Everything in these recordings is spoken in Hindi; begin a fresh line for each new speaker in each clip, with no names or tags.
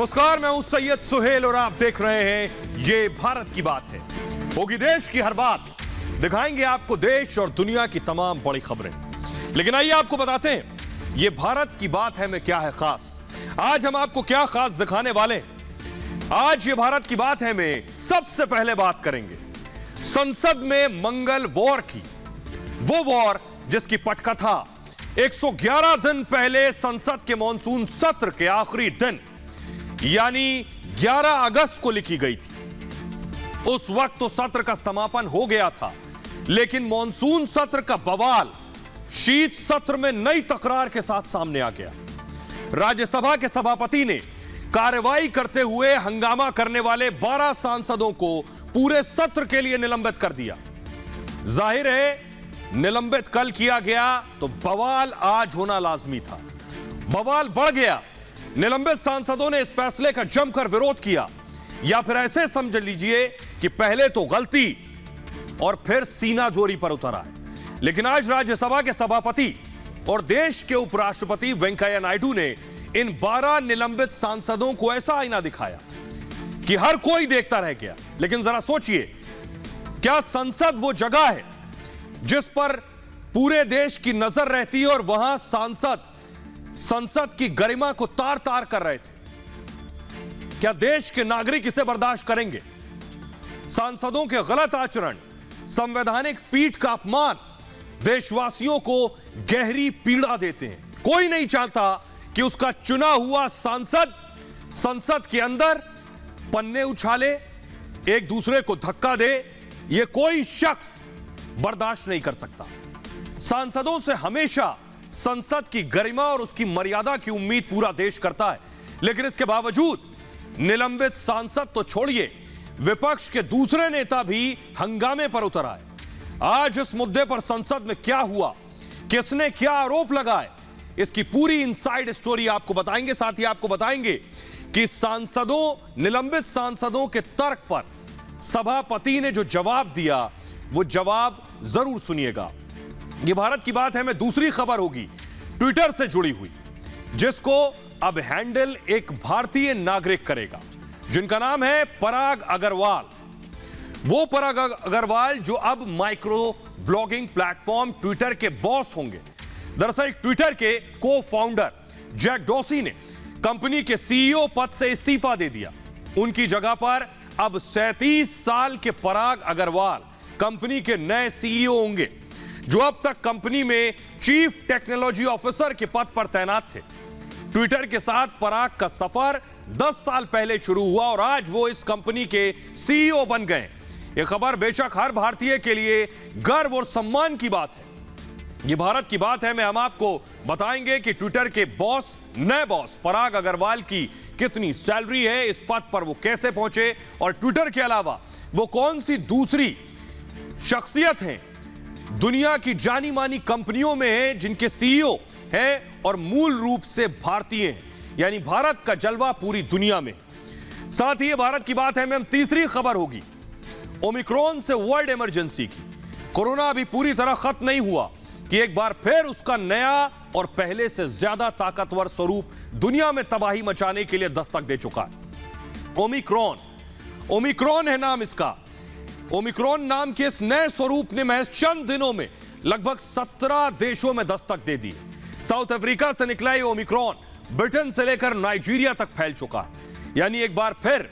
नमस्कार, मैं हूं सैयद सुहेल और आप देख रहे हैं ये भारत की बात है। होगी देश की हर बात, दिखाएंगे आपको देश और दुनिया की तमाम बड़ी खबरें। लेकिन आइए आपको बताते हैं ये भारत की बात है में क्या है खास। आज हम आपको क्या खास दिखाने वाले हैं। आज ये भारत की बात है में सबसे पहले बात करेंगे संसद में मंगल वॉर की, वो वॉर जिसकी पटकथा 111 दिन पहले संसद के मॉनसून सत्र के आखिरी दिन यानी 11 अगस्त को लिखी गई थी। उस वक्त तो सत्र का समापन हो गया था, लेकिन मॉनसून सत्र का बवाल शीत सत्र में नई तकरार के साथ सामने आ गया। राज्यसभा के सभापति ने कार्रवाई करते हुए हंगामा करने वाले 12 सांसदों को पूरे सत्र के लिए निलंबित कर दिया। जाहिर है निलंबित कल किया गया तो बवाल आज होना लाजमी था। बवाल बढ़ गया। निलंबित सांसदों ने इस फैसले का जमकर विरोध किया, या फिर ऐसे समझ लीजिए कि पहले तो गलती और फिर सीना जोरी पर उतर आए। लेकिन आज राज्यसभा के सभापति और देश के उपराष्ट्रपति वेंकैया नायडू ने इन 12 निलंबित सांसदों को ऐसा आईना दिखाया कि हर कोई देखता रह गया। लेकिन जरा सोचिए, क्या संसद वो जगह है जिस पर पूरे देश की नजर रहती है और वहां सांसद संसद की गरिमा को तार तार कर रहे थे? क्या देश के नागरिक इसे बर्दाश्त करेंगे? सांसदों के गलत आचरण, संवैधानिक पीठ का अपमान देशवासियों को गहरी पीड़ा देते हैं। कोई नहीं चाहता कि उसका चुना हुआ सांसद संसद के अंदर पन्ने उछाले, एक दूसरे को धक्का दे। यह कोई शख्स बर्दाश्त नहीं कर सकता। सांसदों से हमेशा संसद की गरिमा और उसकी मर्यादा की उम्मीद पूरा देश करता है, लेकिन इसके बावजूद निलंबित सांसद तो छोड़िए, विपक्ष के दूसरे नेता भी हंगामे पर उतर आए। आज इस मुद्दे पर संसद में क्या हुआ, किसने क्या आरोप लगाए, इसकी पूरी इनसाइड स्टोरी आपको बताएंगे। साथ ही आपको बताएंगे कि निलंबित सांसदों के तर्क पर सभापति ने जो जवाब दिया वो जवाब जरूर सुनिएगा। ये भारत की बात है में दूसरी खबर होगी ट्विटर से जुड़ी हुई, जिसको अब हैंडल एक भारतीय नागरिक करेगा, जिनका नाम है पराग अग्रवाल। वो पराग अग्रवाल जो अब माइक्रो ब्लॉगिंग प्लेटफॉर्म ट्विटर के बॉस होंगे। दरअसल ट्विटर के को फाउंडर जैक डॉर्सी ने कंपनी के सीईओ पद से इस्तीफा दे दिया। उनकी जगह पर अब 37 साल के पराग अग्रवाल कंपनी के नए सीईओ होंगे, जो अब तक कंपनी में चीफ टेक्नोलॉजी ऑफिसर के पद पर तैनात थे। ट्विटर के साथ पराग का सफर 10 साल पहले शुरू हुआ और आज वो इस कंपनी के सीईओ बन गए। यह खबर बेशक हर भारतीय के लिए गर्व और सम्मान की बात है। ये भारत की बात है में हम आपको बताएंगे कि ट्विटर के नए बॉस पराग अग्रवाल की कितनी सैलरी है, इस पद पर वो कैसे पहुंचे, और ट्विटर के अलावा वो कौन सी दूसरी शख्सियत हैं दुनिया की जानी मानी कंपनियों में हैं जिनके सीईओ हैं और मूल रूप से भारतीय हैं, यानी भारत का जलवा पूरी दुनिया में। साथ ही ये भारत की बात है में हम तीसरी खबर होगी ओमिक्रॉन से वर्ल्ड इमरजेंसी की। कोरोना अभी पूरी तरह खत्म नहीं हुआ कि एक बार फिर उसका नया और पहले से ज्यादा ताकतवर स्वरूप दुनिया में तबाही मचाने के लिए दस्तक दे चुका है। ओमिक्रॉन है नाम इसका। ओमिक्रॉन नाम के इस नए स्वरूप ने महज चंद दिनों में लगभग 17 देशों में दस्तक दे दी। साउथ अफ्रीका से निकला ये ओमिक्रॉन ब्रिटेन से लेकर नाइजीरिया तक फैल चुका है, यानी एक बार फिर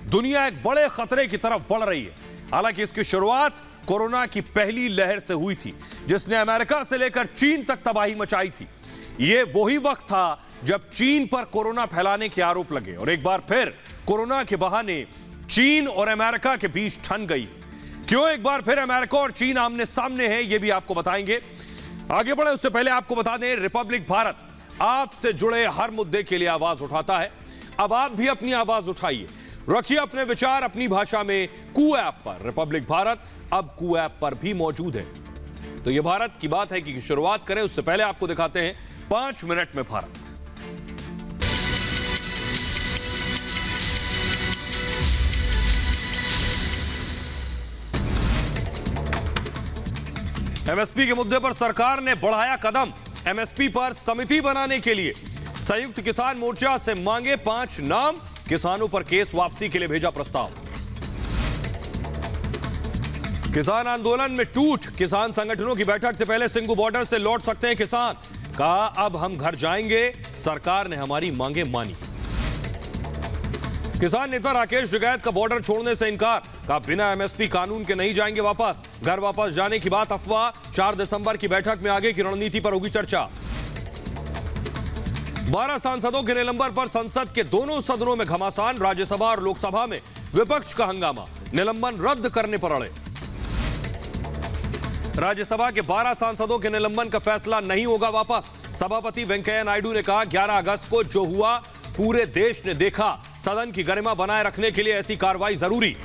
दुनिया एक बड़े खतरे की तरफ बढ़ रही है। हालांकि इसकी शुरुआत कोरोना की पहली लहर से हुई थी, जिसने अमेरिका से लेकर चीन तक तबाही मचाई थी। यह वही वक्त था जब चीन पर कोरोना फैलाने के आरोप लगे और एक बार फिर कोरोना के बहाने चीन और अमेरिका के बीच ठन गई। क्यों एक बार फिर अमेरिका और चीन आमने सामने हैं, यह भी आपको बताएंगे। आगे बढ़े उससे पहले आपको बता दें, रिपब्लिक भारत आपसे जुड़े हर मुद्दे के लिए आवाज उठाता है। अब आप भी अपनी आवाज उठाइए, रखिए अपने विचार अपनी भाषा में कू ऐप पर। रिपब्लिक भारत अब कू ऐप पर भी मौजूद है। तो यह भारत की बात है कि शुरुआत करें उससे पहले आपको दिखाते हैं 5 मिनट में भारत। एमएसपी के मुद्दे पर सरकार ने बढ़ाया कदम। एमएसपी पर समिति बनाने के लिए संयुक्त किसान मोर्चा से मांगे 5 नाम। किसानों पर केस वापसी के लिए भेजा प्रस्ताव। किसान आंदोलन में टूट, किसान संगठनों की बैठक से पहले सिंघू बॉर्डर से लौट सकते हैं किसान। कहा अब हम घर जाएंगे, सरकार ने हमारी मांगे मानी। किसान नेता राकेश टिकैत का बॉर्डर छोड़ने से इनकार। कहा बिना एमएसपी कानून के नहीं जाएंगे वापस। घर वापस जाने की बात अफवाह। 4 दिसंबर की बैठक में आगे की रणनीति पर होगी चर्चा। 12 सांसदों के निलंबन पर संसद के दोनों सदनों में घमासान। राज्यसभा और लोकसभा में विपक्ष का हंगामा, निलंबन रद्द करने पर अड़े। राज्यसभा के 12 सांसदों के निलंबन का फैसला नहीं होगा वापस। सभापति वेंकैया नायडू ने कहा 11 अगस्त को जो हुआ पूरे देश ने देखा। सदन की गरिमा बनाए रखने के लिए ऐसी कार्रवाई जरूरी।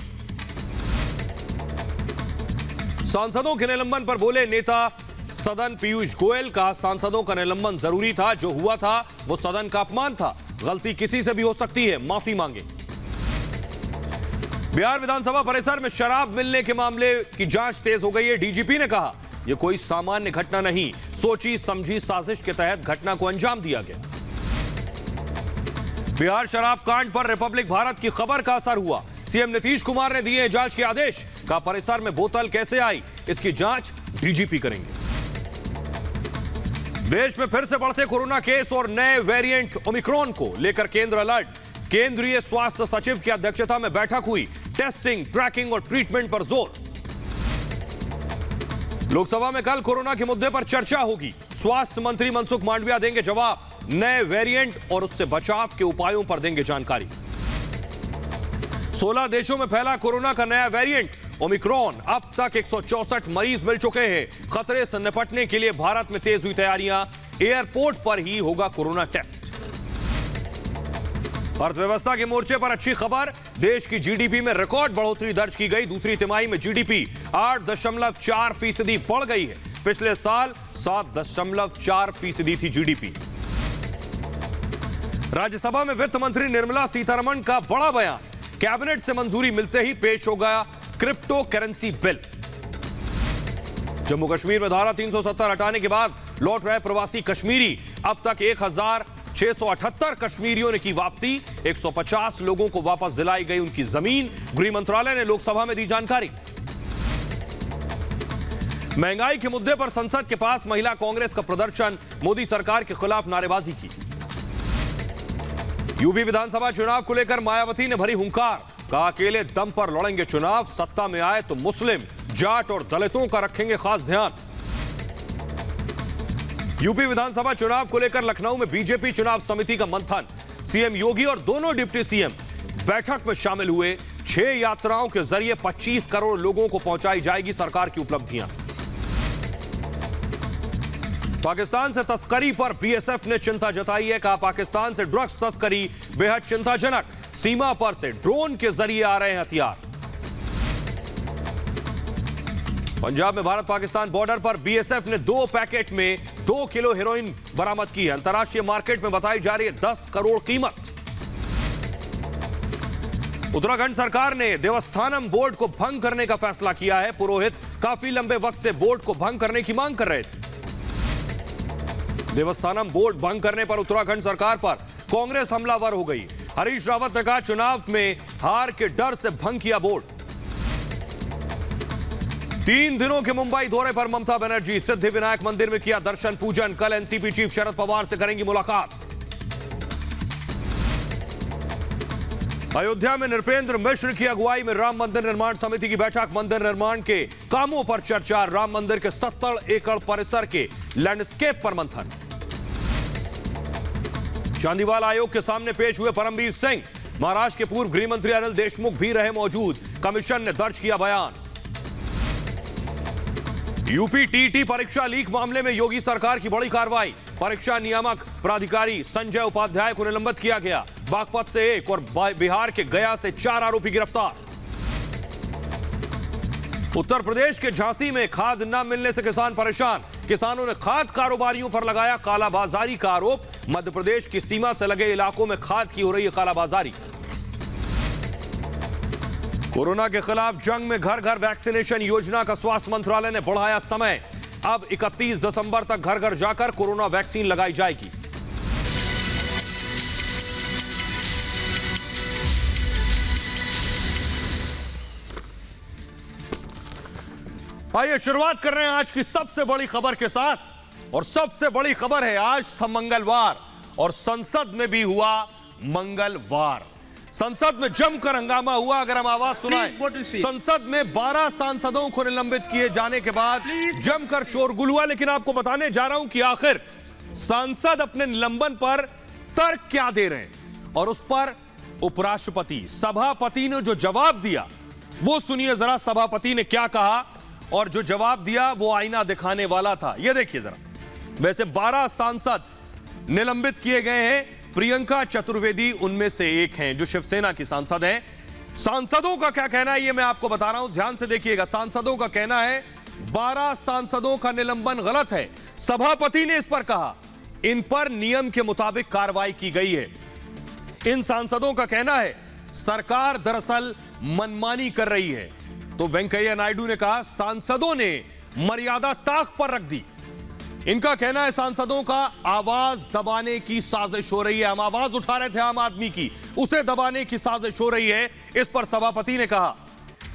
सांसदों के निलंबन पर बोले नेता सदन पीयूष गोयल। कहा सांसदों का निलंबन जरूरी था, जो हुआ था वो सदन का अपमान था। गलती किसी से भी हो सकती है, माफी मांगे। बिहार विधानसभा परिसर में शराब मिलने के मामले की जांच तेज हो गई है। डीजीपी ने कहा यह कोई सामान्य घटना नहीं, सोची समझी साजिश के तहत घटना को अंजाम दिया गया। बिहार शराब कांड पर रिपब्लिक भारत की खबर का असर हुआ। सीएम नीतीश कुमार ने दिए जांच के आदेश। का परिसर में बोतल कैसे आई, इसकी जांच डीजीपी करेंगे। देश में फिर से बढ़ते कोरोना केस और नए वेरिएंट ओमिक्रॉन को लेकर केंद्र अलर्ट। केंद्रीय स्वास्थ्य सचिव की अध्यक्षता में बैठक हुई। टेस्टिंग, ट्रैकिंग और ट्रीटमेंट पर जोर। लोकसभा में कल कोरोना के मुद्दे पर चर्चा होगी। स्वास्थ्य मंत्री मनसुख मांडविया देंगे जवाब। नए वेरिएंट और उससे बचाव के उपायों पर देंगे जानकारी। 16 देशों में फैला कोरोना का नया वेरिएंट ओमिक्रॉन। अब तक 164 मरीज मिल चुके हैं। खतरे से निपटने के लिए भारत में तेज हुई तैयारियां। एयरपोर्ट पर ही होगा कोरोना टेस्ट। अर्थव्यवस्था के मोर्चे पर अच्छी खबर। देश की जीडीपी में रिकॉर्ड बढ़ोतरी दर्ज की गई। दूसरी तिमाही में जीडीपी 8.4% बढ़ गई है। पिछले साल 7.4% थी जीडीपी। राज्यसभा में वित्त मंत्री निर्मला सीतारमण का बड़ा बयान। कैबिनेट से मंजूरी मिलते ही पेश हो गया crypto currency bill. Jammu Kashmir में धारा 370 हटाने के बाद लौट रहे प्रवासी कश्मीरी। अब तक 1678 कश्मीरियों ने की वापसी। 150 लोगों को वापस दिलाई गई उनकी जमीन। गृह मंत्रालय ने लोकसभा में दी जानकारी। महंगाई के मुद्दे पर संसद के पास महिला कांग्रेस का प्रदर्शन। मोदी सरकार के खिलाफ नारेबाजी की। यूपी विधानसभा चुनाव को लेकर मायावती ने भरी हुंकार। कहा अकेले दम पर लड़ेंगे चुनाव। सत्ता में आए तो मुस्लिम, जाट और दलितों का रखेंगे खास ध्यान। यूपी विधानसभा चुनाव को लेकर लखनऊ में बीजेपी चुनाव समिति का मंथन। सीएम योगी और दोनों डिप्टी सीएम बैठक में शामिल हुए। 6 यात्राओं के जरिए 25 करोड़ लोगों को पहुंचाई जाएगी सरकार की उपलब्धियां। पाकिस्तान से तस्करी पर बीएसएफ ने चिंता जताई है। कहा पाकिस्तान से ड्रग्स तस्करी बेहद चिंताजनक। सीमा पर से ड्रोन के जरिए आ रहे हैं हथियार। पंजाब में भारत पाकिस्तान बॉर्डर पर बीएसएफ ने 2 पैकेट में 2 किलो हेरोइन बरामद की है। अंतर्राष्ट्रीय मार्केट में बताई जा रही है 10 करोड़ कीमत। उत्तराखंड सरकार ने देवस्थानम बोर्ड को भंग करने का फैसला किया है। पुरोहित काफी लंबे वक्त से बोर्ड को भंग करने की मांग कर रहे थे। देवस्थानम बोर्ड भंग करने पर उत्तराखंड सरकार पर कांग्रेस हमलावर हो गई। हरीश रावत ने कहा चुनाव में हार के डर से भंग किया बोर्ड। 3 दिनों के मुंबई दौरे पर ममता बनर्जी सिद्धि विनायक मंदिर में किया दर्शन पूजन। कल एनसीपी चीफ शरद पवार से करेंगी मुलाकात। अयोध्या में नृपेंद्र मिश्र की अगुवाई में राम मंदिर निर्माण समिति की बैठक। मंदिर निर्माण के कामों पर चर्चा। राम मंदिर के 70 एकड़ परिसर के लैंडस्केप पर मंथन। चांदीवाल आयोग के सामने पेश हुए परमवीर सिंह। महाराष्ट्र के पूर्व गृह मंत्री अनिल देशमुख भी रहे मौजूद। कमीशन ने दर्ज किया बयान। यूपी टीटी परीक्षा लीक मामले में योगी सरकार की बड़ी कार्रवाई। परीक्षा नियामक प्राधिकारी संजय उपाध्याय को निलंबित किया गया। बागपत से 1 और बिहार के गया से 4 आरोपी गिरफ्तार। उत्तर प्रदेश के झांसी में खाद न मिलने से किसान परेशान। किसानों ने खाद कारोबारियों पर लगाया कालाबाजारी का आरोप। मध्य प्रदेश की सीमा से लगे इलाकों में खाद की हो रही है कालाबाजारी। कोरोना के खिलाफ जंग में घर घर वैक्सीनेशन योजना का स्वास्थ्य मंत्रालय ने बढ़ाया समय। अब 31 दिसंबर तक घर घर जाकर कोरोना वैक्सीन लगाई जाएगी। आइए शुरुआत कर रहे हैं आज की सबसे बड़ी खबर के साथ। और सबसे बड़ी खबर है, आज था मंगलवार और संसद में भी हुआ मंगलवार। संसद में जमकर हंगामा हुआ। अगर हम आवाज सुनाएं, संसद में 12 सांसदों को निलंबित किए जाने के बाद जमकर शोरगुल हुआ। लेकिन आपको बताने जा रहा हूं कि आखिर सांसद अपने निलंबन पर तर्क क्या दे रहे हैं और उस पर उपराष्ट्रपति सभापति ने जो जवाब दिया वो सुनिए जरा। सभापति ने क्या कहा और जो जवाब दिया वो आईना दिखाने वाला था, ये देखिए जरा। वैसे 12 सांसद निलंबित किए गए हैं। प्रियंका चतुर्वेदी उनमें से एक हैं जो शिवसेना की सांसद हैं। सांसदों का क्या कहना है ये मैं आपको बता रहा हूं, ध्यान से देखिएगा। सांसदों का कहना है 12 सांसदों का निलंबन गलत है। सभापति ने इस पर कहा इन पर नियम के मुताबिक कार्रवाई की गई है। इन सांसदों का कहना है सरकार दरअसल मनमानी कर रही है। तो वेंकैया नायडू ने कहा सांसदों ने मर्यादा ताक पर रख दी। इनका कहना है सांसदों का आवाज दबाने की साजिश हो रही है। हम आवाज उठा रहे थे आम आदमी की, उसे दबाने की साजिश हो रही है। इस पर सभापति ने कहा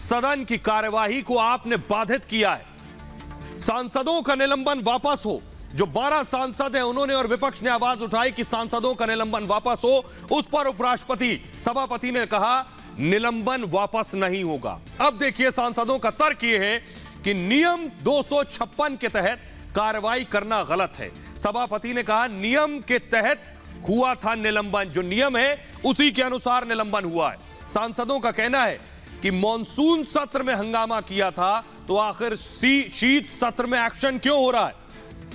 सदन की कार्यवाही को आपने बाधित किया है। सांसदों का निलंबन वापस हो। जो 12 सांसद हैं उन्होंने और विपक्ष ने आवाज उठाई कि सांसदों का निलंबन वापस हो। उस पर उपराष्ट्रपति सभापति ने कहा निलंबन वापस नहीं होगा। अब देखिए सांसदों का तर्क यह है कि नियम 256 के तहत कार्रवाई करना गलत है। सभापति ने कहा नियम के तहत हुआ था निलंबन, जो नियम है उसी के अनुसार निलंबन हुआ है। सांसदों का कहना है कि मॉनसून सत्र में हंगामा किया था तो आखिर शीत सत्र में एक्शन क्यों हो रहा है।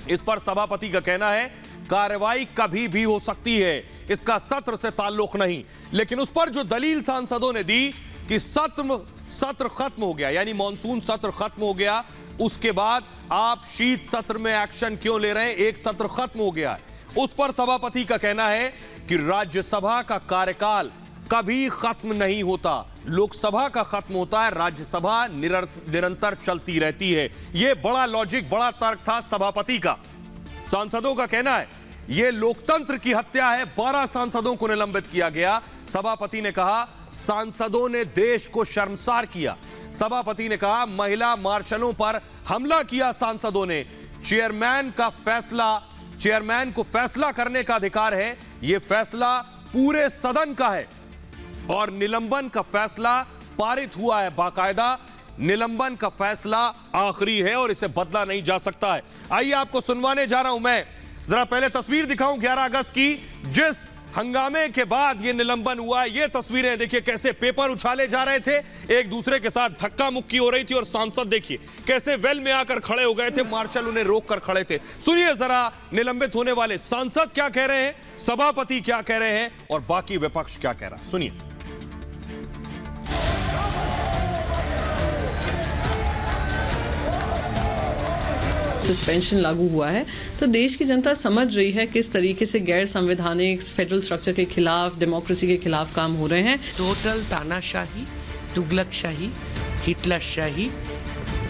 इस पर सभापति का कहना है कार्रवाई कभी भी हो सकती है, इसका सत्र से ताल्लुक नहीं। लेकिन उस पर जो दलील सांसदों ने दी कि सत्र खत्म हो गया, यानी मॉनसून सत्र खत्म हो गया, उसके बाद आप शीत सत्र में एक्शन क्यों ले रहे हैं, एक सत्र खत्म हो गया है। उस पर सभापति का कहना है कि राज्यसभा का कार्यकाल कभी खत्म नहीं होता, लोकसभा का खत्म होता है, राज्यसभा निरंतर चलती रहती है। यह बड़ा लॉजिक, बड़ा तर्क था सभापति का। सांसदों का कहना है यह लोकतंत्र की हत्या है। 12 सांसदों को निलंबित किया गया। सभापति ने कहा सांसदों ने देश को शर्मसार किया। सभापति ने कहा महिला मार्शलों पर हमला किया सांसदों ने। चेयरमैन को फैसला करने का अधिकार है, यह फैसला पूरे सदन का है और निलंबन का फैसला पारित हुआ है बाकायदा। निलंबन का फैसला आखिरी है और इसे बदला नहीं जा सकता है। आइए आपको सुनवाने जा रहा हूं मैं। जरा पहले तस्वीर दिखाऊं 11 अगस्त की, जिस हंगामे के बाद यह निलंबन हुआ। ये तस्वीरें देखिए, कैसे पेपर उछाले जा रहे थे, एक दूसरे के साथ धक्का मुक्की हो रही थी और सांसद देखिए कैसे वेल में आकर खड़े हो गए थे, मार्शल उन्हें रोक कर खड़े थे। सुनिए जरा निलंबित होने वाले सांसद क्या कह रहे हैं, सभापति क्या कह रहे हैं और बाकी विपक्ष क्या कह रहा है, सुनिए।
सस्पेंशन लागू हुआ है तो देश की जनता समझ रही है किस तरीके से गैर संवैधानिक फेडरल स्ट्रक्चर के खिलाफ, डेमोक्रेसी के खिलाफ काम हो रहे हैं।
टोटल तानाशाही, तुगलकशाही, हिटलरशाही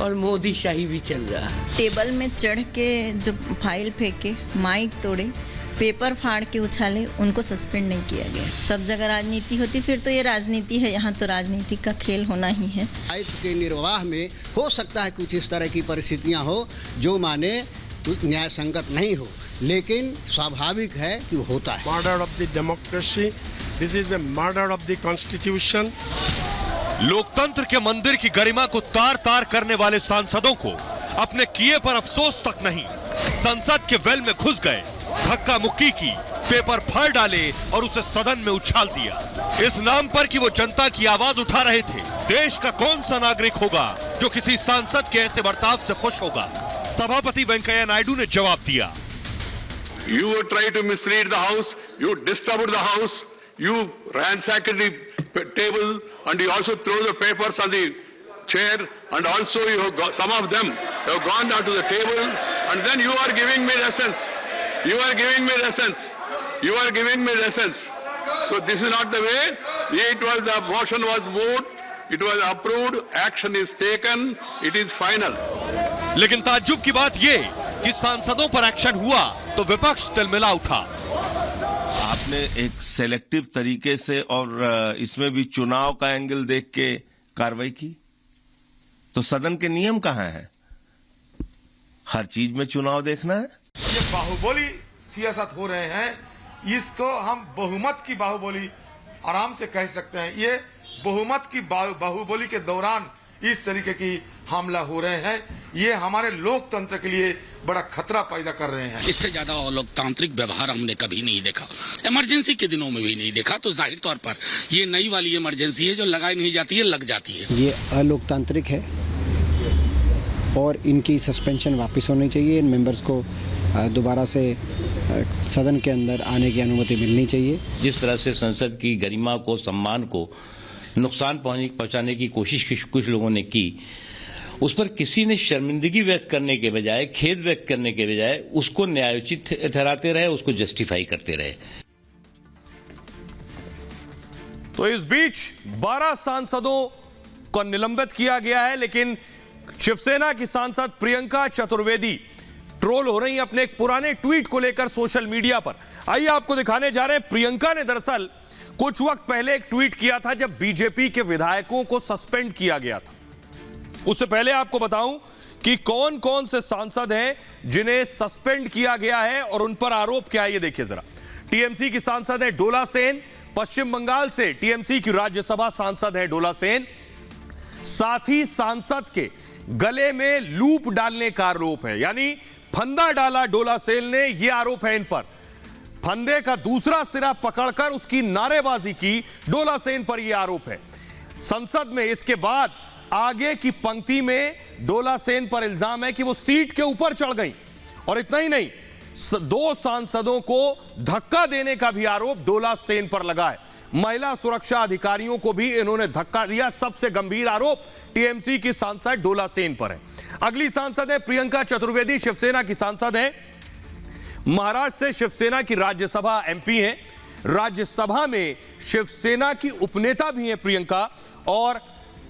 और मोदी शाही भी चल रहा है।
टेबल में चढ़ के जो फाइल फेंके, माइक तोड़े, पेपर फाड़ के उछाले, उनको सस्पेंड नहीं किया गया। सब जगह राजनीति होती, फिर तो ये राजनीति है, यहाँ तो राजनीति का खेल होना ही है।
दायित्व के निर्वाह में हो सकता है कुछ इस तरह की परिस्थितियाँ हो जो माने न्याय संगत नहीं हो, लेकिन स्वाभाविक है कि होता है।
Murder of the democracy, this is the murder of the constitution.
लोकतंत्र के मंदिर की गरिमा को तार तार करने वाले सांसदों को अपने किए पर अफसोस तक नहीं। संसद के वेल में घुस गए, धक्का मुक्की की, पेपर फाड़ डाले और उसे सदन में उछाल दिया, इस नाम पर कि वो जनता की आवाज उठा रहे थे। देश का कौन सा नागरिक होगा जो किसी सांसद के ऐसे बर्ताव से खुश होगा। सभापति वेंकैया नायडू ने जवाब दिया।
You try to mislead the house, you disturbed the house, you ransacked the table and you also throw the papers on the chair and also you have got, some of them have gone down to the table and then you are giving me lessons. You are giving me lessons. You are giving me lessons. So this is not the way. It was the motion was moved. It was approved. Action is taken. It is final.
लेकिन ताज्जुब की बात ये कि सांसदों पर एक्शन हुआ तो विपक्ष तिलमिला उठा।
आपने एक सेलेक्टिव तरीके से और इसमें भी चुनाव का एंगल देख के कार्रवाई की, तो सदन के नियम कहां हैं? हर चीज में चुनाव देखना है?
ये बाहुबली सियासत हो रहे हैं, इसको हम बहुमत की बाहुबली आराम से कह सकते हैं। ये बहुमत की बाहुबली के दौरान इस तरीके की हमला हो रहे हैं, ये हमारे लोकतंत्र के लिए बड़ा खतरा पैदा कर रहे हैं।
इससे ज्यादा अलोकतांत्रिक व्यवहार हमने कभी नहीं देखा, इमरजेंसी के दिनों में भी नहीं देखा। तो जाहिर तौर पर ये नई वाली इमरजेंसी है जो लगाई नहीं जाती है, लग जाती है।
ये अलोकतांत्रिक है और इनकी सस्पेंशन वापस होनी चाहिए। इन मेंबर्स को दोबारा से सदन के अंदर आने की अनुमति मिलनी चाहिए।
जिस तरह से संसद की गरिमा को, सम्मान को नुकसान पहुंचाने की कोशिश कुछ लोगों ने की, उस पर किसी ने शर्मिंदगी व्यक्त करने के बजाय, खेद व्यक्त करने के बजाय उसको न्यायोचित ठहराते रहे, उसको जस्टिफाई करते रहे।
तो इस बीच 12 सांसदों को निलंबित किया गया है, लेकिन शिवसेना की सांसद प्रियंका चतुर्वेदी ट्रोल हो रही हैं अपने एक पुराने ट्वीट को लेकर सोशल मीडिया पर। आइए आपको दिखाने जा रहे हैं। प्रियंका ने दरअसल कुछ वक्त पहले एक ट्वीट किया था जब बीजेपी के विधायकों को सस्पेंड किया गया था। उससे पहले आपको बताऊं कि कौन कौन से सांसद हैं जिन्हें सस्पेंड किया गया है और उन पर आरोप क्या है, ये देखिए जरा। टीएमसी की सांसद है डोला सेन, पश्चिम बंगाल से टीएमसी की राज्यसभा सांसद है डोला सेन। साथ ही सांसद के गले में लूप डालने का आरोप है, यानी फंदा डाला डोला सेन ने, यह आरोप है इन पर। फंदे का दूसरा सिरा पकड़कर उसकी नारेबाजी की, डोला सेन पर यह आरोप है। संसद में इसके बाद आगे की पंक्ति में डोला सेन पर इल्जाम है कि वो सीट के ऊपर चढ़ गई। और इतना ही नहीं, 2 सांसदों को धक्का देने का भी आरोप डोला सेन पर लगा है। महिला सुरक्षा अधिकारियों को भी इन्होंने धक्का दिया। सबसे गंभीर आरोप टीएमसी की सांसद डोला सेन पर है। अगली सांसद है प्रियंका चतुर्वेदी, शिवसेना की सांसद है। महाराष्ट्र से शिवसेना की राज्यसभा एमपी हैं। राज्यसभा में शिवसेना की उपनेता भी हैं प्रियंका, और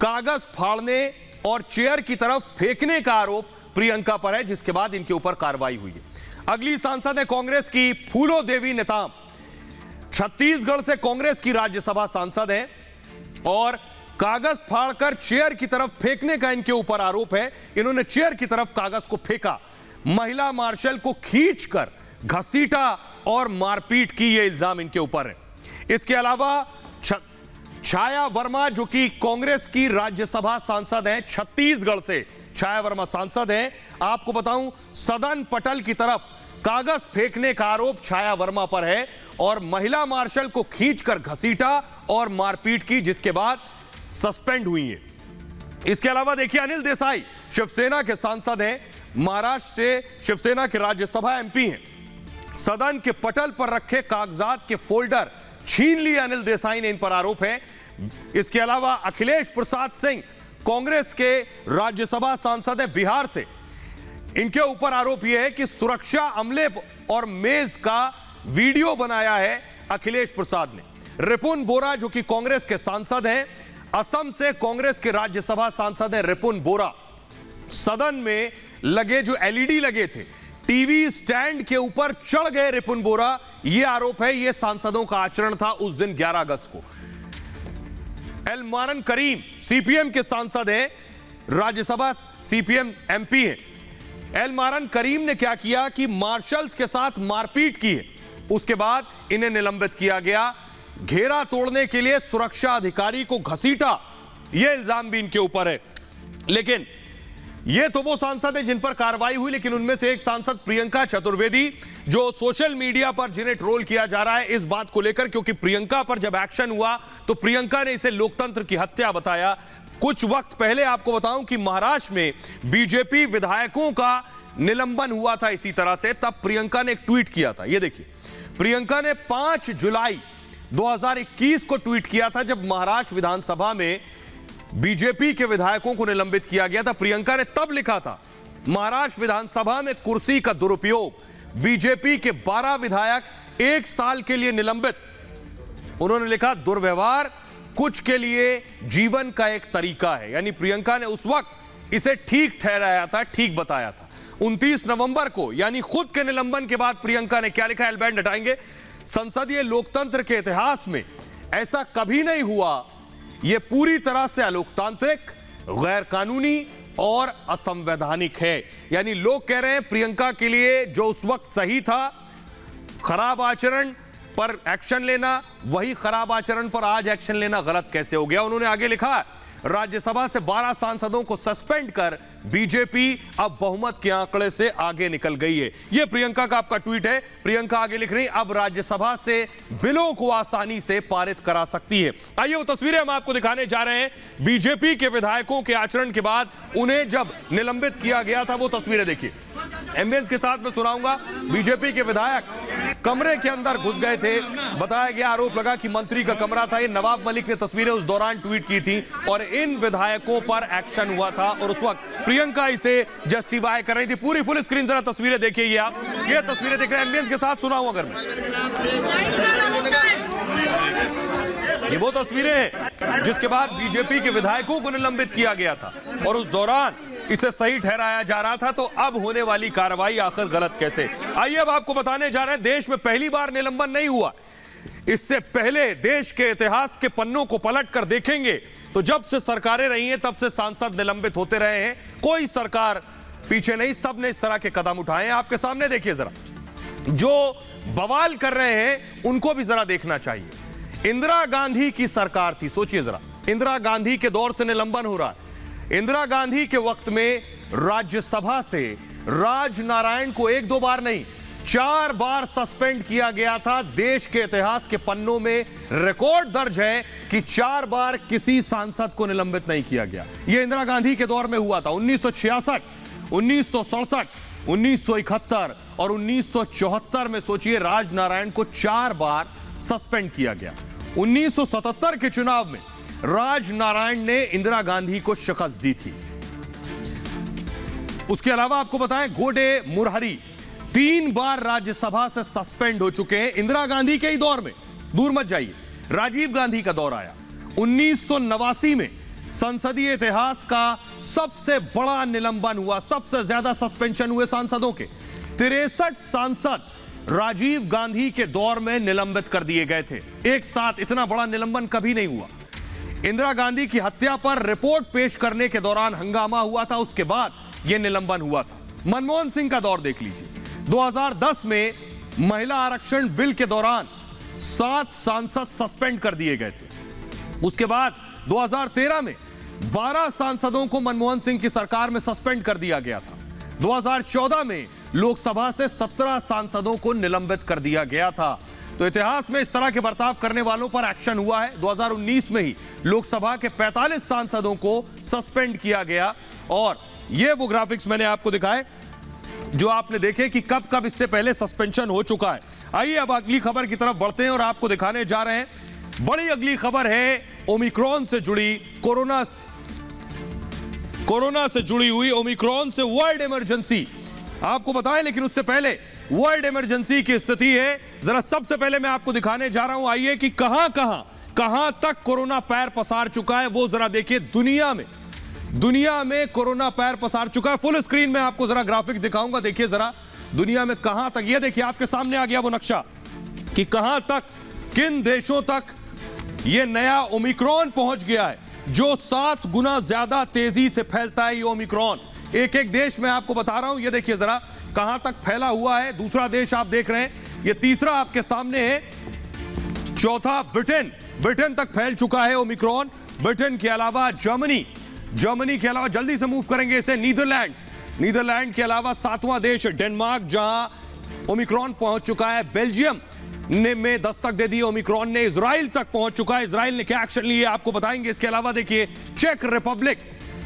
कागज फाड़ने और चेयर की तरफ फेंकने का आरोप प्रियंका पर है, जिसके बाद इनके ऊपर कार्रवाई हुई है। अगली सांसद है कांग्रेस की फूलो देवी नेताम। छत्तीसगढ़ से कांग्रेस की राज्यसभा सांसद है और कागज फाड़कर चेयर की तरफ फेंकने का इनके ऊपर आरोप है। इन्होंने चेयर की तरफ कागज को फेंका, महिला मार्शल को खींचकर घसीटा और मारपीट की, ये इल्जाम इनके ऊपर है। इसके अलावा छाया वर्मा, जो कि कांग्रेस की राज्यसभा सांसद हैं, छत्तीसगढ़ से छाया वर्मा सांसद हैं। आपको बताऊं, सदन पटल की तरफ कागज फेंकने का आरोप छाया वर्मा पर है और महिला मार्शल को खींचकर घसीटा और मारपीट की, जिसके बाद सस्पेंड हुई है। इसके अलावा देखिए अनिल देसाई शिवसेना के सांसद हैं, महाराष्ट्र से शिवसेना के राज्यसभा एमपी हैं। सदन के पटल पर रखे कागजात के फोल्डर छीन लिए अनिल देसाई ने, इन पर आरोप है। इसके अलावा अखिलेश प्रसाद सिंह कांग्रेस के राज्यसभा सांसद हैं बिहार से। इनके ऊपर आरोप यह है कि सुरक्षा अमले और मेज का वीडियो बनाया है अखिलेश प्रसाद ने। रिपुन बोरा, जो कि कांग्रेस के सांसद हैं, असम से कांग्रेस के राज्यसभा सांसद हैं रिपुन बोरा। सदन में लगे जो एलईडी लगे थे, टीवी स्टैंड के ऊपर चढ़ गए रिपुन बोरा, यह आरोप है। यह सांसदों का आचरण था उस दिन 11 अगस्त को। एलमारन करीम सीपीएम के सांसद हैं, राज्यसभा सीपीएम एमपी हैं। एलमारन करीम ने क्या किया कि मार्शल्स के साथ मारपीट की है, उसके बाद इन्हें निलंबित किया गया। घेरा तोड़ने के लिए सुरक्षा अधिकारी को घसीटा, यह इल्जाम भी इनके ऊपर है। लेकिन ये तो वो सांसद है जिन पर कार्रवाई हुई, लेकिन उनमें से एक सांसद प्रियंका चतुर्वेदी, जो सोशल मीडिया पर जिन्हें ट्रोल किया जा रहा है इस बात को लेकर, क्योंकि प्रियंका पर जब एक्शन हुआ तो प्रियंका ने इसे लोकतंत्र की हत्या बताया। कुछ वक्त पहले आपको बताऊं कि महाराष्ट्र में बीजेपी विधायकों का निलंबन हुआ था इसी तरह से, तब प्रियंका ने एक ट्वीट किया था। ये देखिए, प्रियंका ने 5 जुलाई 2021 को ट्वीट किया था, जब महाराष्ट्र विधानसभा में बीजेपी के विधायकों को निलंबित किया गया था। प्रियंका ने तब लिखा था, महाराष्ट्र विधानसभा में कुर्सी का दुरुपयोग, बीजेपी के 12 विधायक 1 साल के लिए निलंबित। उन्होंने लिखा, दुर्व्यवहार कुछ के लिए जीवन का एक तरीका है। यानी प्रियंका ने उस वक्त इसे ठीक ठहराया था, ठीक बताया था। 29 नवंबर को, यानी खुद के निलंबन के बाद प्रियंका ने क्या लिखा, एलबैंड हटाएंगे, संसदीय लोकतंत्र के इतिहास में ऐसा कभी नहीं हुआ। यह पूरी तरह से अलोकतांत्रिक, गैर कानूनी और असंवैधानिक है। यानी लोग कह रहे हैं प्रियंका के लिए जो उस वक्त सही था, खराब आचरण पर एक्शन लेना, वही खराब आचरण पर आज एक्शन लेना गलत कैसे हो गया। उन्होंने आगे लिखा, राज्यसभा से 12 सांसदों को सस्पेंड कर बीजेपी अब बहुमत के आंकड़े से आगे निकल गई है। यह प्रियंका का आपका ट्वीट है। प्रियंका आगे लिख रही, अब राज्यसभा से बिलों को आसानी से पारित करा सकती है। आइए वो तस्वीरें हम आपको दिखाने जा रहे हैं। बीजेपी के विधायकों के आचरण के बाद उन्हें जब निलंबित किया गया था, वो तस्वीरें देखिए। एम्बियंस के साथ मैं सुनाऊंगा। बीजेपी के विधायक कमरे के अंदर घुस गए थे, बताया गया, आरोप लगा कि मंत्री का कमरा था। ये नवाब मलिक ने तस्वीरें उस दौरान ट्वीट की थी और इन विधायकों पर एक्शन हुआ था और उस वक्त प्रियंका इसे जस्टिफाई कर रही थी। पूरी फुल स्क्रीन जरा तस्वीरें देखिए। ये तस्वीरें देख रहे हैं, एम्बियंस के साथ सुनाऊं अगर मैं। ये वो तस्वीरें हैं जिसके बाद बीजेपी के विधायकों को निलंबित किया गया था और उस दौरान इसे सही ठहराया जा रहा था। तो अब होने वाली कार्रवाई आखिर गलत कैसे? आइए अब आपको बताने जा रहे हैं, देश में पहली बार निलंबन नहीं हुआ। इससे पहले देश के इतिहास के पन्नों को पलट कर देखेंगे तो जब से सरकारें रही हैं तब से सांसद निलंबित होते रहे हैं। कोई सरकार पीछे नहीं, सबने इस तरह के कदम उठाए हैं। आपके सामने देखिए जरा, जो बवाल कर रहे हैं उनको भी जरा देखना चाहिए। इंदिरा गांधी की सरकार थी, सोचिए जरा, इंदिरा गांधी के दौर से निलंबन हो रहा है। इंदिरा गांधी के वक्त में राज्यसभा से राजनारायण को 1-2 बार नहीं 4 बार सस्पेंड किया गया था। देश के इतिहास के पन्नों में रिकॉर्ड दर्ज है कि 4 बार किसी सांसद को निलंबित नहीं किया गया। यह इंदिरा गांधी के दौर में हुआ था। 1966, 1967, 1971 और 1974 में सोचिए राजनारायण को 4 बार सस्पेंड किया गया। 1977 के चुनाव में राजनारायण ने इंदिरा गांधी को शिकस्त दी थी। उसके अलावा आपको बताएं, गोडे मुरारी 3 बार राज्यसभा से सस्पेंड हो चुके हैं इंदिरा गांधी के ही दौर में। दूर मत जाइए, राजीव गांधी का दौर आया 1989 में। संसदीय इतिहास का सबसे बड़ा निलंबन हुआ, सबसे ज्यादा सस्पेंशन हुए सांसदों के। 63 सांसद राजीव गांधी के दौर में निलंबित कर दिए गए थे। एक साथ इतना बड़ा निलंबन कभी नहीं हुआ। इंदिरा गांधी की हत्या पर रिपोर्ट पेश करने के दौरान हंगामा हुआ था, उसके बाद यह निलंबन हुआ था। मनमोहन सिंह का दौर देख लीजिए, 2010 में महिला आरक्षण बिल के दौरान 7 सांसद सस्पेंड कर दिए गए थे। उसके बाद 2013 में 12 सांसदों को मनमोहन सिंह की सरकार में सस्पेंड कर दिया गया था। 2014 में लोकसभा से 17 सांसदों को निलंबित कर दिया गया था। तो इतिहास में इस तरह के बर्ताव करने वालों पर एक्शन हुआ है। 2019 में ही लोकसभा के 45 सांसदों को सस्पेंड किया गया। और ये वो ग्राफिक्स मैंने आपको दिखाए जो आपने देखे कि कब कब इससे पहले सस्पेंशन हो चुका है। आइए अब अगली खबर की तरफ बढ़ते हैं और आपको दिखाने जा रहे हैं। बड़ी अगली खबर है ओमिक्रॉन से जुड़ी, कोरोना से जुड़ी हुई ओमिक्रॉन से वर्ल्ड इमरजेंसी आपको बताएं। लेकिन उससे पहले वर्ल्ड इमरजेंसी की स्थिति है, जरा सबसे पहले मैं आपको दिखाने जा रहा हूं। आइए कि कहां तक कोरोना पैर पसार चुका है वो जरा देखिए। दुनिया में कोरोना पैर पसार चुका है। फुल स्क्रीन में आपको जरा ग्राफिक्स दिखाऊंगा, देखिए जरा दुनिया में कहां तक। ये देखिए आपके सामने आ गया वो नक्शा कि कहां तक, किन देशों तक ये नया ओमिक्रॉन पहुंच गया है, जो 7 गुना ज्यादा तेजी से फैलता है ये ओमिक्रॉन। एक एक देश में आपको बता रहा हूं, ये देखिए जरा कहां तक फैला हुआ है। दूसरा देश आप देख रहे हैं, ये तीसरा आपके सामने है। चौथा ब्रिटेन तक फैल चुका है ओमिक्रॉन। ब्रिटेन के अलावा जर्मनी के अलावा जल्दी से मूव करेंगे इसे नीदरलैंड के अलावा 7वां देश डेनमार्क, जहां ओमिक्रॉन पहुंच चुका है। बेल्जियम ने में दस्तक दे दी ओमिक्रॉन ने। इजराइल तक पहुंच चुका है। इजराइल ने क्या एक्शन लिए आपको बताएंगे। इसके अलावा देखिए चेक रिपब्लिक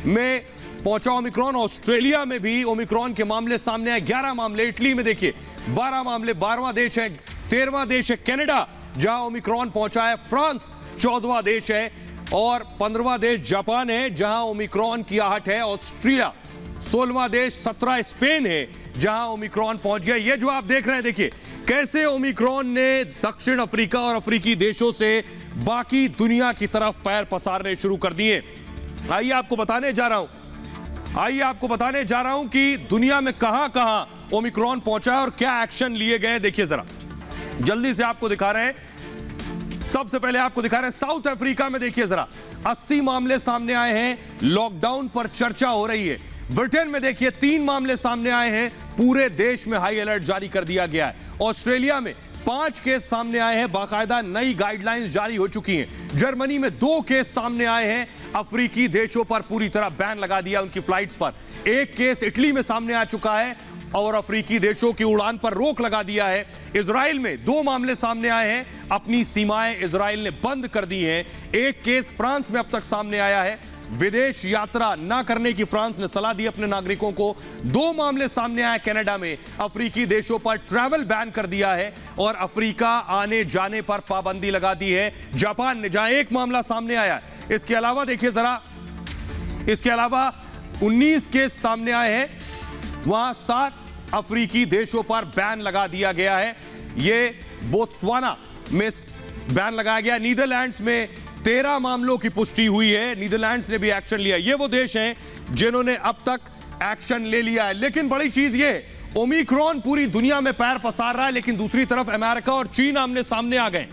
में पहुंचा ओमिक्रॉन। ऑस्ट्रेलिया में भी ओमिक्रॉन के मामले सामने आए, 11 मामले। इटली में देखिए 12 मामले, 12वां देश है। 13वां देश है कनाडा, जहां ओमिक्रॉन पहुंचा है। फ्रांस 14वां देश है और 15वां देश जापान है, जहां ओमिक्रॉन की आहट है। ऑस्ट्रिया 16वां देश, 17 स्पेन है, जहां ओमिक्रॉन पहुंच गया। ये जो आप देख रहे हैं, देखिए कैसे ओमिक्रॉन ने दक्षिण अफ्रीका और अफ्रीकी देशों से बाकी दुनिया की तरफ पैर पसारने शुरू कर दिए। आइए आपको बताने जा रहा हूं कि दुनिया में कहां ओमिक्रॉन पहुंचा है और क्या एक्शन लिए गए। देखिए जरा जल्दी से आपको दिखा रहे हैं। सबसे पहले आपको दिखा रहे हैं साउथ अफ्रीका में। देखिए जरा 80 मामले सामने आए हैं, लॉकडाउन पर चर्चा हो रही है। ब्रिटेन में देखिए 3 मामले सामने आए हैं, पूरे देश में हाई अलर्ट जारी कर दिया गया है। ऑस्ट्रेलिया में 5 केस सामने आए हैं, बाकायदा नई गाइडलाइंस जारी हो चुकी हैं। जर्मनी में 2 केस सामने आए हैं, अफ्रीकी देशों पर पूरी तरह बैन लगा दिया उनकी फ्लाइट्स पर। 1 केस इटली में सामने आ चुका है और अफ्रीकी देशों की उड़ान पर रोक लगा दिया है। इजराइल में 2 मामले सामने आए हैं, अपनी सीमाएं इजराइल ने बंद कर दी हैं। 1 केस फ्रांस में अब तक सामने आया है, विदेश यात्रा न करने की फ्रांस ने सलाह दी अपने नागरिकों को। 2 मामले सामने आए कनाडा में, अफ्रीकी देशों पर ट्रैवल बैन कर दिया है और अफ्रीका आने जाने पर पाबंदी लगा दी है। जापान ने, जहां 1 मामला सामने आया, इसके अलावा देखिए जरा, इसके अलावा 19 केस सामने आए हैं, वहां 7 अफ्रीकी देशों पर बैन लगा दिया गया है। ये बोत्सवाना में बैन लगाया गया। नीदरलैंड्स में 13 मामलों की पुष्टि हुई है, नीदरलैंड्स ने भी एक्शन लिया। ये वो देश हैं जिन्होंने अब तक एक्शन ले लिया है। लेकिन बड़ी चीज ये, ओमिक्रॉन पूरी दुनिया में पैर पसार रहा है, लेकिन दूसरी तरफ अमेरिका और चीन आमने सामने आ गए।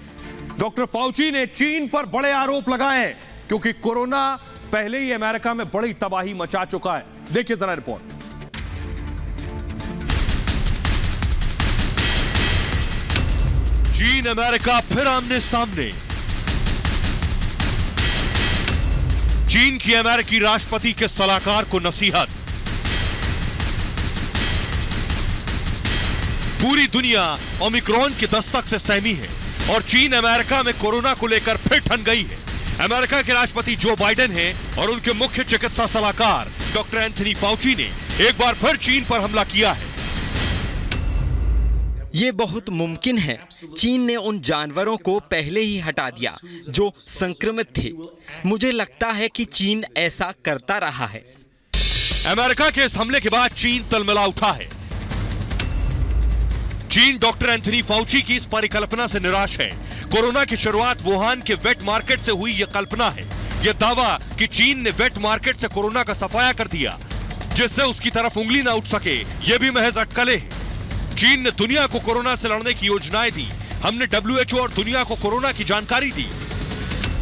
डॉक्टर फाउची ने चीन पर बड़े आरोप लगाए हैं, क्योंकि कोरोना पहले ही अमेरिका में बड़ी तबाही मचा चुका है। देखिए जरा रिपोर्ट। चीन अमेरिका फिर आमने सामने। चीन की अमेरिकी राष्ट्रपति के सलाहकार को नसीहत। पूरी दुनिया ओमिक्रॉन की दस्तक से सहमी है और चीन अमेरिका में कोरोना को लेकर फिर ठन गई है। अमेरिका के राष्ट्रपति जो बाइडेन हैं और उनके मुख्य चिकित्सा सलाहकार डॉक्टर एंथनी फाउची ने एक बार फिर चीन पर हमला किया है।
ये बहुत मुमकिन है चीन ने उन जानवरों को पहले ही हटा दिया जो संक्रमित थे। मुझे लगता है कि चीन ऐसा करता रहा है।
अमेरिका के इस हमले के बाद चीन तलमिला उठा है। चीन डॉक्टर एंथनी फाउची की इस परिकल्पना से निराश है। कोरोना की शुरुआत वुहान के वेट मार्केट से हुई, यह कल्पना है, यह दावा कि चीन ने वेट मार्केट से कोरोना का सफाया कर दिया जिससे उसकी तरफ उंगली ना उठ सके, यह भी महज अटकलें हैं। चीन ने दुनिया को कोरोना से लड़ने की योजनाएं दी। हमने WHO और दुनिया को कोरोना की जानकारी दी।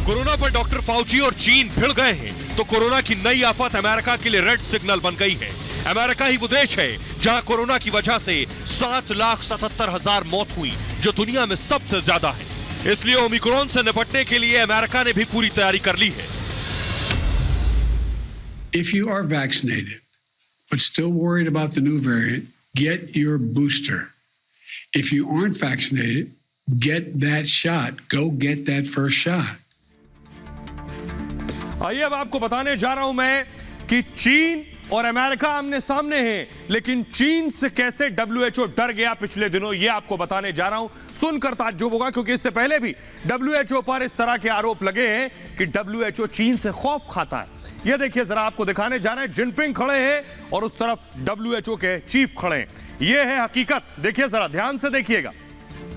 कोरोना पर डॉक्टर फाउची और चीन भिड़ गए हैं तो कोरोना की नई आफत अमेरिका के लिए रेड सिग्नल बन गई है। अमेरिका ही वो देश है जहां कोरोना की वजह से 7,77,000 मौत हुई, जो दुनिया में सबसे ज्यादा है। इसलिए ओमिक्रॉन से निपटने के लिए अमेरिका ने भी पूरी तैयारी कर ली है।
If you are vaccinated but still worried about the new variant, get your booster. If you aren't vaccinated, get that shot. Go get that first shot.
आइए अब आपको बताने जा रहा हूं मैं कि चीन और अमेरिका आमने सामने हैं, लेकिन चीन से कैसे WHO डर गया पिछले दिनों, यह आपको बताने जा रहा हूं। सुनकर ताज्जुब होगा, क्योंकि इससे पहले भी WHO पर इस तरह के आरोप लगे हैं कि WHO चीन से खौफ खाता है। यह देखिए जरा, आपको दिखाने जा रहे हैं। जिनपिंग खड़े हैं और उस तरफ WHO के चीफ खड़े हैं। यह है हकीकत। देखिए जरा, ध्यान से देखिएगा,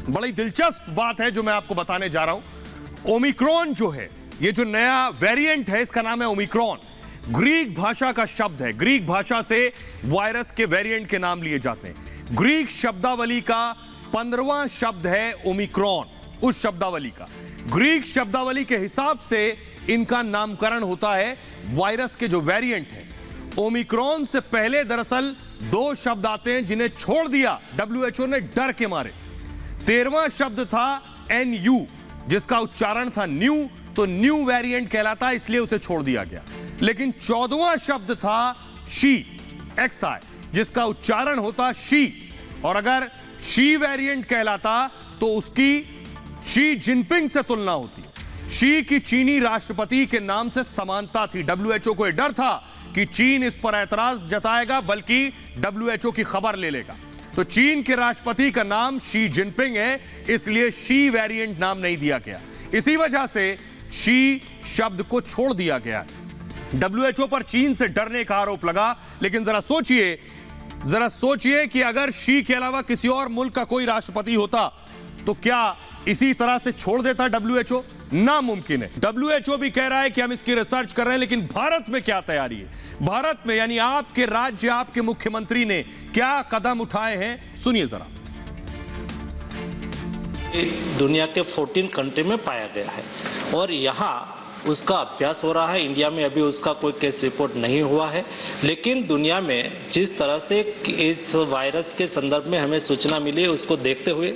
बड़ी दिलचस्प बात है जो मैं आपको बताने जा रहा हूं। ओमिक्रॉन जो है, ये जो नया वेरिएंट है, इसका नाम है ओमिक्रॉन। ग्रीक भाषा का शब्द है। ग्रीक भाषा से वायरस के वेरिएंट के नाम लिए जाते हैं। ग्रीक शब्दावली का 15वां शब्द है ओमिक्रॉन। उस शब्दावली का, ग्रीक शब्दावली के हिसाब से इनका नामकरण होता है वायरस के जो वेरिएंट है। ओमिक्रॉन से पहले दरअसल 2 शब्द आते हैं जिन्हें छोड़ दिया WHO ने डर के मारे। 13वां शब्द था NU, जिसका उच्चारण था न्यू, तो न्यू वेरिएंट कहलाता है, इसलिए उसे छोड़ दिया गया। लेकिन 14वां शब्द था शी, XI, जिसका उच्चारण होता शी, और अगर शी वेरिएंट कहलाता तो उसकी शी जिनपिंग से तुलना होती। शी की चीनी राष्ट्रपति के नाम से समानता थी। WHO को यह डर था कि चीन इस पर ऐतराज जताएगा, बल्कि WHO की खबर ले लेगा। तो चीन के राष्ट्रपति का नाम शी जिनपिंग है, इसलिए शी वेरिएंट नाम नहीं दिया गया। इसी वजह से शी शब्द को छोड़ दिया गया। WHO पर चीन से डरने का आरोप लगा, लेकिन जरा सोचिए कि अगर शी के अलावा किसी और मुल्क का कोई राष्ट्रपति होता तो क्या इसी तरह से छोड़ देता WHO? नामुमकिन है। WHO भी कह रहा है कि हम इसकी रिसर्च कर रहे हैं, लेकिन भारत में क्या तैयारी है? भारत में यानी आपके राज्य, आपके मुख्यमंत्री ने क्या कदम उठाए हैं, सुनिए जरा।
दुनिया के 14 कंट्री में पाया गया है और यहाँ उसका अभ्यास हो रहा है। इंडिया में अभी उसका कोई केस रिपोर्ट नहीं हुआ है, लेकिन दुनिया में जिस तरह से इस वायरस के संदर्भ में हमें सूचना मिली है उसको देखते हुए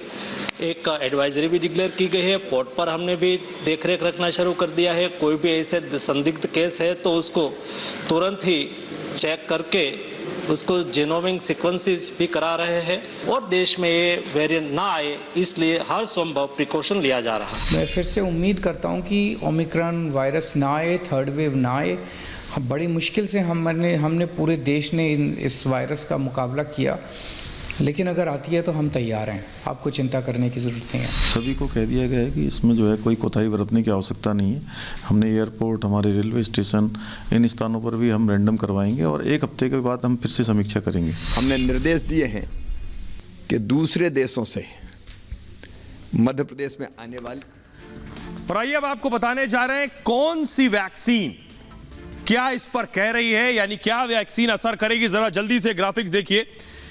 एक एडवाइजरी भी डिक्लेयर की गई है। पोर्ट पर हमने भी देखरेख रखना शुरू कर दिया है। कोई भी ऐसे संदिग्ध केस है तो उसको तुरंत ही चेक करके उसको जीनोमिक सीक्वेंसेस भी करा रहे हैं और देश में ये वेरिएंट ना आए इसलिए हर संभव प्रिकॉशन लिया जा रहा है।
मैं फिर से उम्मीद करता हूँ कि ओमिक्रॉन वायरस ना आए, थर्ड वेव ना आए। बड़ी मुश्किल से हमने पूरे देश ने इस वायरस का मुकाबला किया, लेकिन अगर आती है तो हम तैयार हैं, आपको चिंता करने की ज़रूरत नहीं है।
सभी को कह दिया गया है कि इसमें जो है कोई कोताही बरतने की आवश्यकता नहीं है। हमने एयरपोर्ट, हमारे रेलवे स्टेशन, इन स्थानों पर भी हम रैंडम करवाएंगे और 1 हफ्ते के बाद हम फिर से समीक्षा करेंगे।
हमने निर्देश दिए हैं कि दूसरे देशों से मध्य प्रदेश में आने वाली।
और आइए अब आपको बताने जा रहे हैं कौन सी वैक्सीन क्या इस पर कह रही है, यानी क्या वैक्सीन असर करेगी। जरा जल्दी से ग्राफिक्स देखिए,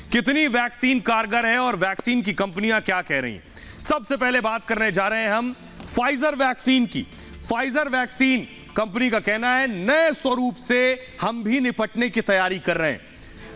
कितनी वैक्सीन कारगर है और वैक्सीन की कंपनियां क्या कह रही हैं। सबसे पहले बात करने जा रहे हैं हम फाइजर वैक्सीन की। फाइजर वैक्सीन कंपनी का कहना है नए स्वरूप से हम भी निपटने की तैयारी कर रहे हैं।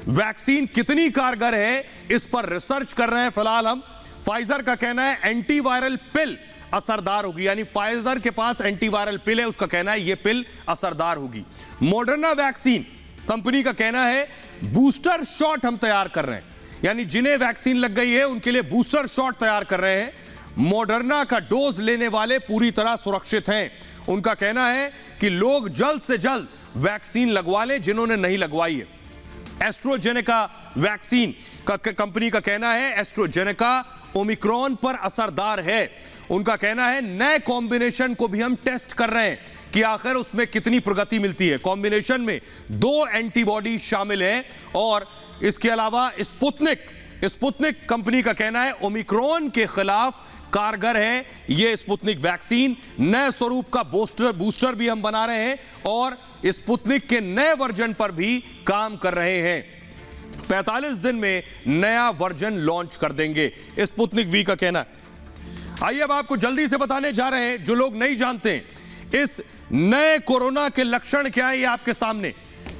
वैक्सीन कितनी कारगर है इस पर रिसर्च कर रहे हैं फिलहाल हम। फाइजर का कहना है एंटीवायरल पिल असरदार होगी, यानी फाइजर के पास एंटीवायरल पिल है, उसका कहना है यह पिल असरदार होगी। मॉडर्ना वैक्सीन कंपनी का कहना है बूस्टर शॉट हम तैयार कर रहे हैं, यानी जिन्हें वैक्सीन लग गई है उनके लिए बूस्टर शॉट तैयार कर रहे हैं। मॉडर्ना का डोज लेने वाले पूरी तरह सुरक्षित हैं। उनका कहना है कि लोग जल्द से जल्द वैक्सीन लगवा लें जिन्होंने नहीं लगवाई है। एस्ट्रोजेनेका वैक्सीन का कंपनी का कहना है एस्ट्रोजेनेका ओमिक्रॉन पर असरदार है। उनका कहना है नए कॉम्बिनेशन को भी हम टेस्ट कर रहे हैं कि आखिर उसमें कितनी प्रगति मिलती है। कॉम्बिनेशन में 2 एंटीबॉडी शामिल हैं और इसके अलावा स्पुतनिक कंपनी का कहना है ओमिक्रॉन के खिलाफ कारगर है यह स्पुतनिक वैक्सीन। नए स्वरूप का बूस्टर भी हम बना रहे हैं और स्पुतनिक के नए वर्जन पर भी काम कर रहे हैं। 45 दिन में नया वर्जन लॉन्च कर देंगे, स्पुतनिक वी का कहना है। आइए अब आपको जल्दी से बताने जा रहे हैं जो लोग नहीं जानते हैं इस नए कोरोना के लक्षण क्या है। ये आपके सामने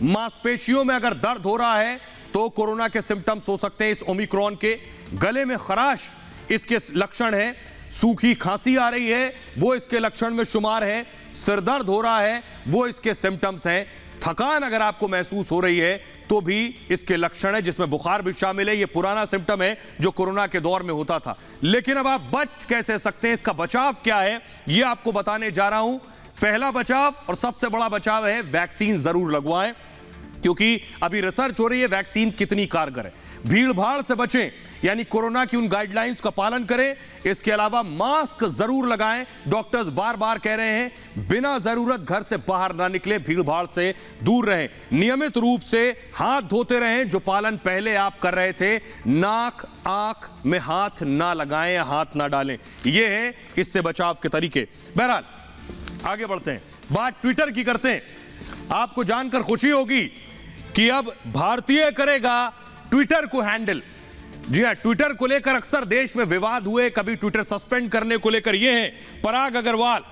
मांसपेशियों में अगर दर्द हो रहा है तो कोरोना के सिम्टम्स हो सकते हैं इस ओमिक्रॉन के। गले में खराश इसके लक्षण है। सूखी खांसी आ रही है वो इसके लक्षण में शुमार है। सिरदर्द हो रहा है वो इसके सिम्टम्स हैं। थकान अगर आपको महसूस हो रही है तो भी इसके लक्षण है, जिसमें बुखार भी शामिल है। ये पुराना सिम्टम है जो कोरोना के दौर में होता था। लेकिन अब आप बच कैसे सकते हैं, इसका बचाव क्या है, ये आपको बताने जा रहा हूं। पहला बचाव और सबसे बड़ा बचाव है वैक्सीन जरूर लगवाएं, क्योंकि अभी रिसर्च हो रही है वैक्सीन कितनी कारगर है। भीड़ भाड़ से बचें, यानी कोरोना की उन गाइडलाइंस का पालन करें। इसके अलावा मास्क जरूर लगाएं। डॉक्टर्स बार बार कह रहे हैं बिना जरूरत घर से बाहर ना निकले, भीड़ भाड़ से दूर रहें। नियमित रूप से हाथ धोते रहें, जो पालन पहले आप कर रहे थे। नाक आंख में हाथ ना लगाएं, हाथ ना डालें, यह है इससे बचाव के तरीके। बहरहाल आगे बढ़ते हैं, बात ट्विटर की करते हैं। आपको जानकर खुशी होगी कि अब भारतीय करेगा ट्विटर को हैंडल। जी हां, ट्विटर को लेकर अक्सर देश में विवाद हुए, कभी ट्विटर सस्पेंड करने को लेकर। ये हैं पराग अग्रवाल,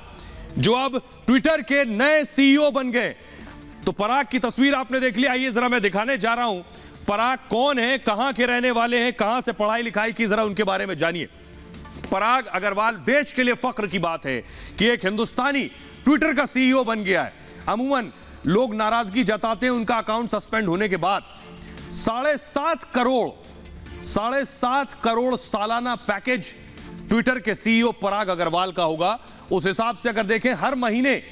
जो अब ट्विटर के नए सीईओ बन गए। तो पराग की तस्वीर आपने देख ली, आइए जरा मैं दिखाने जा रहा हूं पराग कौन है, कहां के रहने वाले हैं, कहां से पढ़ाई लिखाई की, जरा उनके बारे में जानिए। पराग अग्रवाल, देश के लिए फख्र की बात है कि एक हिंदुस्तानी ट्विटर का सीईओ बन गया है। अमूमन लोग नाराजगी जताते हैं उनका अकाउंट सस्पेंड होने के बाद। 7.5 करोड़ सालाना पैकेज ट्विटर के सीईओ पराग अग्रवाल का होगा। उस हिसाब से अगर देखें, हर महीने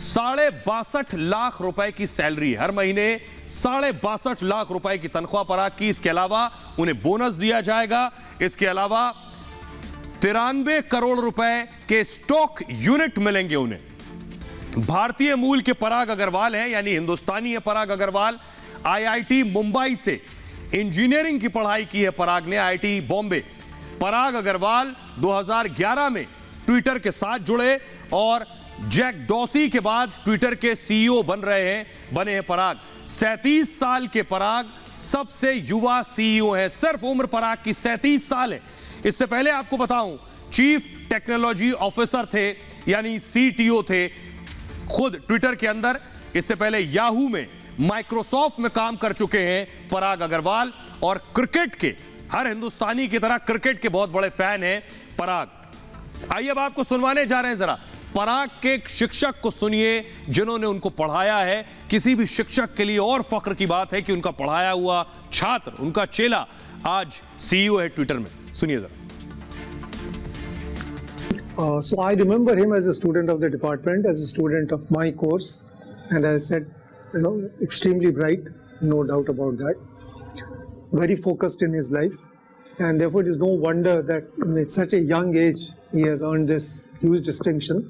62.5 लाख रुपए की सैलरी है। हर महीने 62.5 लाख रुपए की तनख्वाह पराग की। इसके अलावा उन्हें बोनस दिया जाएगा। इसके अलावा 93 करोड़ रुपए के स्टॉक यूनिट मिलेंगे उन्हें। भारतीय मूल के पराग अग्रवाल हैं, यानी हिंदुस्तानी है पराग अग्रवाल। आईआईटी मुंबई से इंजीनियरिंग की पढ़ाई की है पराग ने, आईआईटी बॉम्बे। पराग अग्रवाल 2011 में ट्विटर के साथ जुड़े और जैक डॉसी के बाद ट्विटर के सीईओ बने हैं पराग। 37 साल के पराग सबसे युवा सीईओ है। सिर्फ उम्र पराग की 37 साल है। इससे पहले आपको बताऊं, चीफ टेक्नोलॉजी ऑफिसर थे, यानी सीटीओ थे खुद ट्विटर के अंदर, इससे पहले याहू में, माइक्रोसॉफ्ट में काम कर चुके हैं पराग अग्रवाल। और क्रिकेट के, हर हिंदुस्तानी की तरह क्रिकेट के बहुत बड़े फैन हैं पराग। आइए अब आपको सुनवाने जा रहे हैं, जरा पराग के एक शिक्षक को सुनिए जिन्होंने उनको पढ़ाया है। किसी भी शिक्षक के लिए और फख्र की बात है कि उनका पढ़ाया हुआ छात्र, उनका चेला आज सीईओ है ट्विटर में। सुनिए जरा।
So I remember him as a student of the department, as a student of my course, and as I said, extremely bright, no doubt about that. Very focused in his life, and therefore it is no wonder that at such a young age he has earned this huge distinction.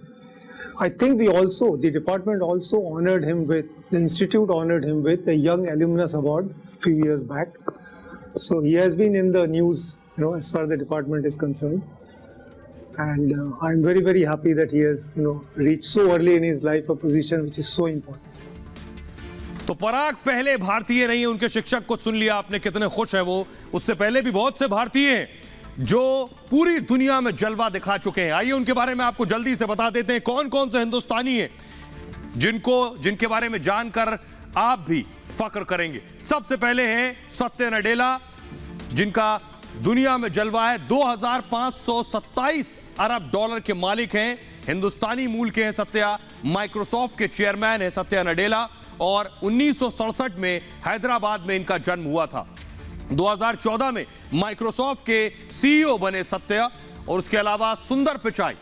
I think the department also honored him with, the institute honored him with a Young Alumnus Award a few years back. So he has been in the news, as far as the department is concerned. And I'm very, very happy that he has, reached so early in his life a position which is so important.
तो पराग पहले भारतीय नहीं है, उनके शिक्षक को सुन लिया आपने, कितने खुश हैं वो। उससे पहले भी बहुत से भारतीय हैं जो पूरी दुनिया में जलवा दिखा चुके हैं। आइए उनके बारे में आपको जल्दी से बता देते हैं कौन कौन से हिंदुस्तानी हैं जिनके बारे में जानकर आप भी फख्र करेंगे। सबसे पहले हैं सत्या नडेला, जिनका दुनिया में जलवा है। 2527 अरब डॉलर के मालिक हैं, हिंदुस्तानी मूल के हैं सत्या। माइक्रोसॉफ्ट के चेयरमैन हैं सत्या नडेला, और 1967 में हैदराबाद में इनका जन्म हुआ था। 2014 में माइक्रोसॉफ्ट के सीईओ बने सत्या। और उसके अलावा सुंदर पिचाई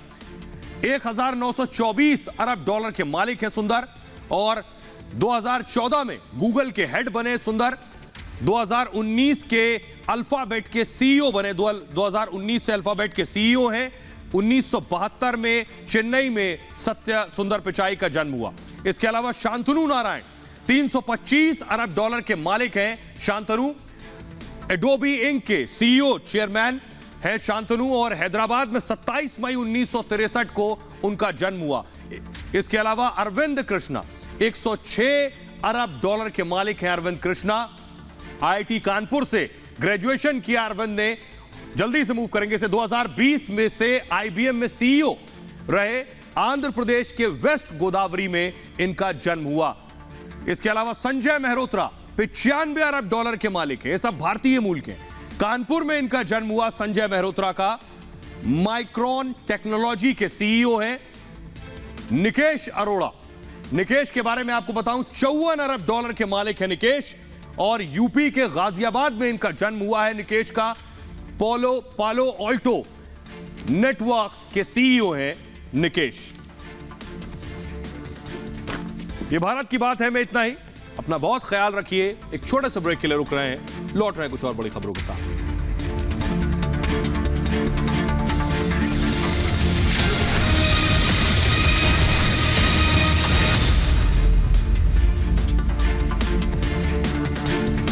1924 अरब डॉलर के मालिक हैं सुंदर, और 2014 में गूगल के हेड बने सुंदर। 2019 के अल्फाबेट के सीईओ बने, 2019 से अल्फाबेट के सीईओ हैं। 1972 में चेन्नई में सुंदर पिचाई का जन्म हुआ। इसके अलावा शांतनु नारायण 325 अरब डॉलर के मालिक हैं शांतनु। एडोबी इंक के सीईओ चेयरमैन है शांतनु, और हैदराबाद में 27 मई 1963 को उनका जन्म हुआ। इसके अलावा अरविंद कृष्णा 106 अरब डॉलर के मालिक हैं अरविंद कृष्णा। आईआईटी कानपुर से ग्रेजुएशन किया अरविंद ने। जल्दी से मूव करेंगे से 2020 में से आईबीएम में सीईओ रहे। आंध्र प्रदेश के वेस्ट गोदावरी में इनका जन्म हुआ। इसके अलावा संजय मेहरोत्रा 95 अरब डॉलर के मालिक हैं। सब भारतीय मूल के। कानपुर में इनका जन्म हुआ संजय मेहरोत्रा का। माइक्रॉन टेक्नोलॉजी के सीईओ हैं निकेश अरोड़ा। निकेश के बारे में आपको बताऊं, 54 अरब डॉलर के मालिक हैं निकेश, और यूपी के गाजियाबाद में इनका जन्म हुआ है निकेश का। पालो ऑल्टो नेटवर्क्स के सीईओ हैं निकेश। ये भारत की बात है में इतना ही। अपना बहुत ख्याल रखिए। एक छोटे से ब्रेक के लिए रुक रहे हैं, लौट रहे हैं कुछ और बड़ी खबरों के साथ।